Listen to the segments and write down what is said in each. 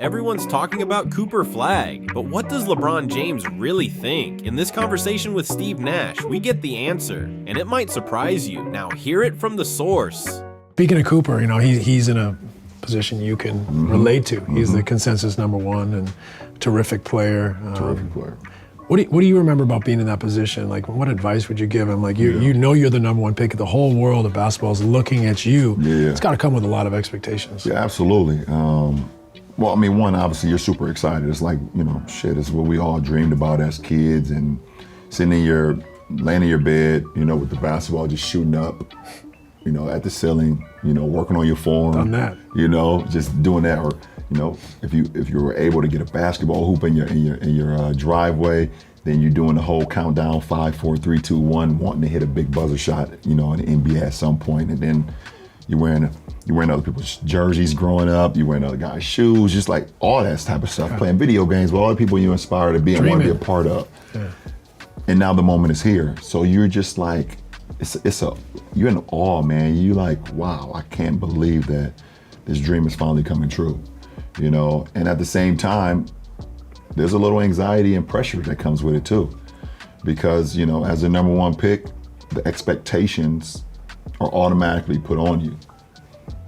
Everyone's talking about Cooper Flagg, but what does LeBron James really think? In this conversation with Steve Nash, we get the answer, and it might surprise you. Now hear it from the source. Speaking of Cooper, he's in a position you can relate to. He's the consensus number one and terrific player. Terrific player. What do you remember about being in that position? Like, what advice would you give him? Like, you know you're the number one pick. The whole world of basketball is looking at you. Yeah. It's got to come with a lot of expectations. Yeah, absolutely. Well, I mean, one, obviously you're super excited. It's like, it's what we all dreamed about as kids, and laying in your bed, with the basketball just shooting up, at the ceiling, working on your form. Done that. Just doing that. Or, if you were able to get a basketball hoop in your driveway, then you're doing the whole countdown, 5, 4, 3, 2, 1, wanting to hit a big buzzer shot, in the NBA at some point. And then you're wearing other people's jerseys growing up, you're wearing other guys' shoes, just like all that type of stuff. Playing video games with all the people you inspire to be and want to be a part of. Yeah. And now the moment is here. So you're just like, you're in awe, man. You like, wow, I can't believe that this dream is finally coming true. And at the same time, there's a little anxiety and pressure that comes with it too. Because, as the number one pick, the expectations are automatically put on you.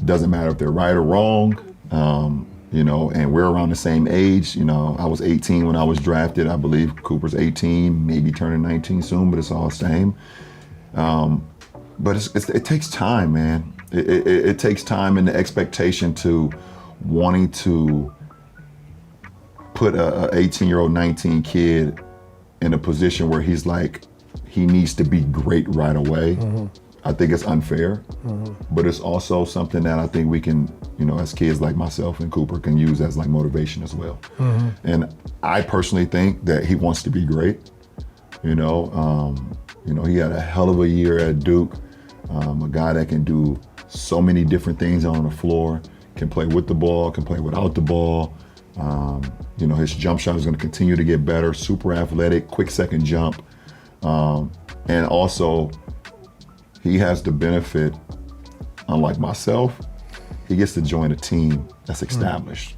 Doesn't matter if they're right or wrong, and we're around the same age. I was 18 when I was drafted. I believe Cooper's 18, maybe turning 19 soon, but it's all the same. But it takes time, man. It takes time and the expectation to wanting to put a 18-year-old, 19 kid in a position where he's like, he needs to be great right away. I think it's unfair, but it's also something that I think we can, as kids like myself and Cooper can use as like motivation as well. And I personally think that he wants to be great. He had a hell of a year at Duke, a guy that can do so many different things on the floor, can play with the ball, can play without the ball. His jump shot is going to continue to get better, super athletic, quick second jump. And also, he has the benefit, unlike myself, he gets to join a team that's established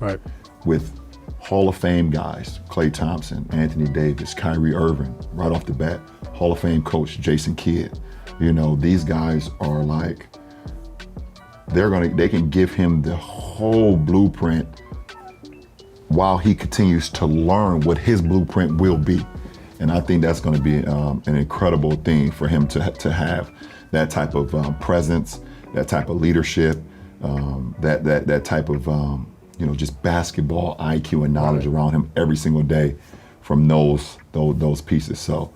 with Hall of Fame guys, Klay Thompson, Anthony Davis, Kyrie Irving, right off the bat, Hall of Fame coach, Jason Kidd. These guys are like, they can give him the whole blueprint while he continues to learn what his blueprint will be. And I think that's going to be an incredible thing for him to have. That type of presence, that type of leadership, that type of just basketball IQ and knowledge around him every single day from those pieces. So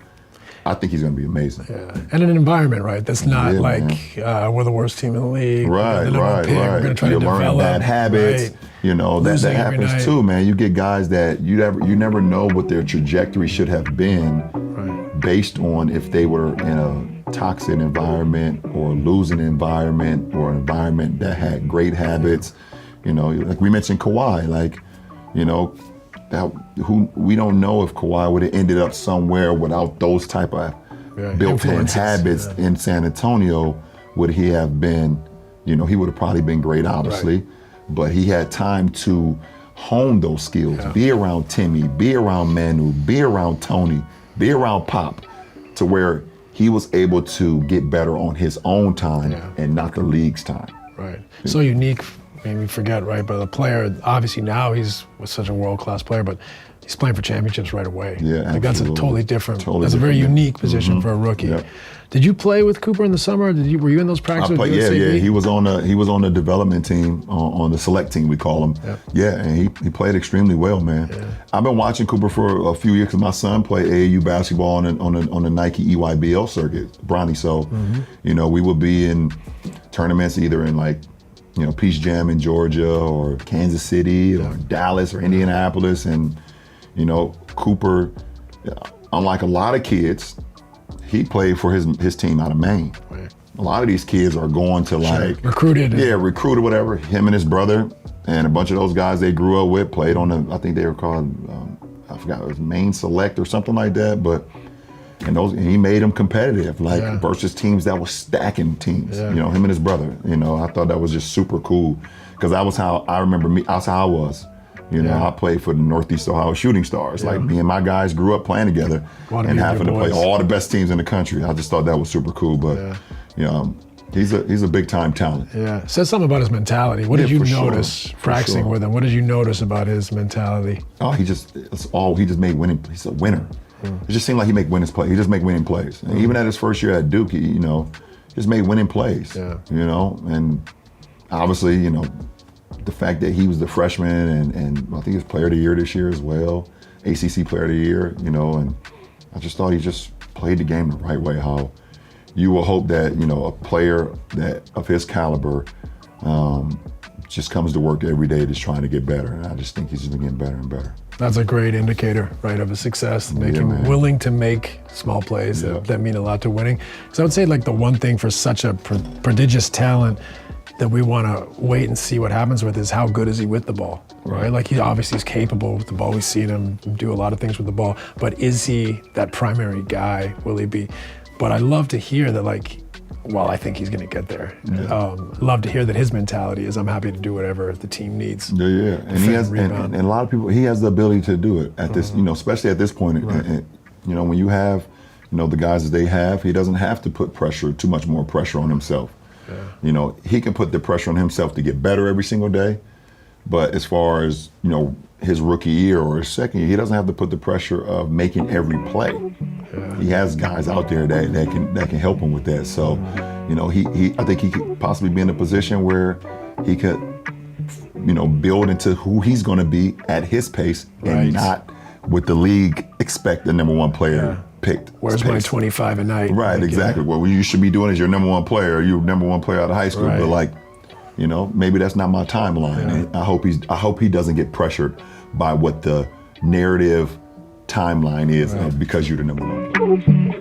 I think he's going to be amazing. Yeah. And an environment, right? That's not we're the worst team in the league. Right. We're going to try to develop. Learning bad habits. That happens too, man. You get guys that you never know what their trajectory should have been based on if they were in a toxic environment or a losing environment or an environment that had great habits. Like we mentioned Kawhi, we don't know if Kawhi would have ended up somewhere without those type of built-in habits in San Antonio. Would he have been, he would have probably been great, obviously, but he had time to hone those skills, be around Timmy, be around Manu, be around Tony, be around Pop, to where he was able to get better on his own time and not the league's time. Right. So unique. Made me forget, right? But the player, obviously now he's such a world-class player, but he's playing for championships right away. Yeah, that's a totally different, that's a very unique position for a rookie. Yep. Did you play with Cooper in the summer? Were you in those practices? I played, He was on the development team, on the select team, we call him. Yep. Yeah, and he played extremely well, man. Yeah. I've been watching Cooper for a few years because my son played AAU basketball on the Nike EYBL circuit, Bronny. So, we would be in tournaments either in Peach Jam in Georgia or Kansas City or Dallas or Indianapolis. And, Cooper, unlike a lot of kids, he played for his team out of Maine. Right. A lot of these kids are going to recruited. Yeah, recruited, whatever. Him and his brother and a bunch of those guys they grew up with played on I think they were called, I forgot, it was Maine Select or something like that. And he made them competitive, versus teams that were stacking teams. Him and his brother. I thought that was just super cool because that was how I remember me. That's how I was. You know, Yeah. I played for the Northeast Ohio Shooting Stars. Like, me and my guys grew up playing together Wanna and be with having to your play boys. all the best teams in the country. I just thought that was super cool. But you know, he's a big time talent. Yeah, says something about his mentality. What did Yeah, you for sure. notice For practicing sure. with him? What did you notice about his mentality? Oh, he just made winning. He's a winner. It just seemed like he make winning plays. He just make winning plays. And even at his first year at Duke, he, you know, just made winning plays. Yeah. You know, and obviously, you know, the fact that he was the freshman and I think he was Player of the Year this year as well, ACC Player of the Year. You know, and I just thought he just played the game the right way. How you will hope that, you know, a player that of his caliber just comes to work every day just trying to get better. And I just think he's just been getting better and better. That's a great indicator, right, of his success. man. Willing to make small plays that mean a lot to winning. So I would say, like, the one thing for such a prodigious talent that we want to wait and see what happens with is how good is he with the ball, right? Like, he obviously is capable with the ball. We've seen him do a lot of things with the ball, but is he that primary guy? Will he be? But I love to hear that, like, well, I think he's going to get there. Love to hear that his mentality is, I'm happy to do whatever the team needs. Yeah, yeah. And he has, and a lot of people, he has the ability to do it at this, you know, especially at this point. Right. And, you know, when you have, you know, the guys that they have, he doesn't have to put too much more pressure on himself. Yeah. You know, he can put the pressure on himself to get better every single day. But as far as, you know, his rookie year or his second year, he doesn't have to put the pressure of making every play. Yeah. He has guys out there that can help him with that. So, you know, I think he could possibly be in a position where he could, you know, build into who he's going to be at his pace and not with the league expect the number one player picked. Where's my 25 a night? Right, like, exactly. What you should be doing is your number one player. You're number one player out of high school, but like, you know, maybe that's not my timeline. And I hope he doesn't get pressured by what the narrative timeline is because you're the number one player.